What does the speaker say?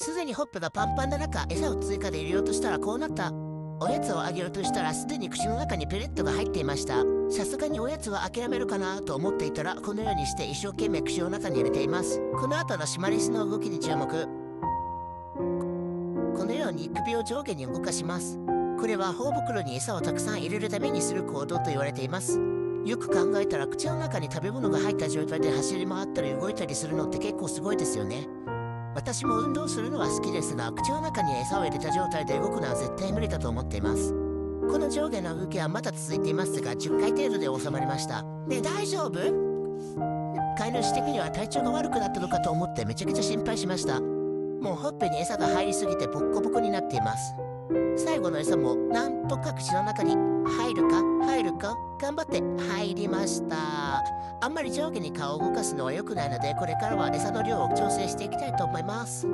すでにホップがパンパンな中、餌を追加で入れようとしたらこうなった。おやつをあげようとしたらすでに口の中にペレットが入っていました。さすがにおやつは諦めるかなと思っていたら、このようにして一生懸命口の中に入れています。この後のシマリスの動きに注目。このように首を上下に動かします。これは頬袋に餌をたくさん入れるためにする行動と言われています。よく考えたら口の中に食べ物が入った状態で走り回ったり動いたりするのって結構すごいですよね。私も運動するのは好きですが、口の中に餌を入れた状態で動くのは絶対無理だと思っています。この上下の動きはまだ続いていますが、10回程度で収まりました。ねえ、大丈夫？飼い主的には体調が悪くなったのかと思ってめちゃくちゃ心配しました。もうほっぺに餌が入りすぎてボッコボコになっています。最後の餌もなんとか口の中に入るか頑張って入りました。あんまり上下に顔を動かすのは良くないので、これからは餌の量を調整していきたいと思います。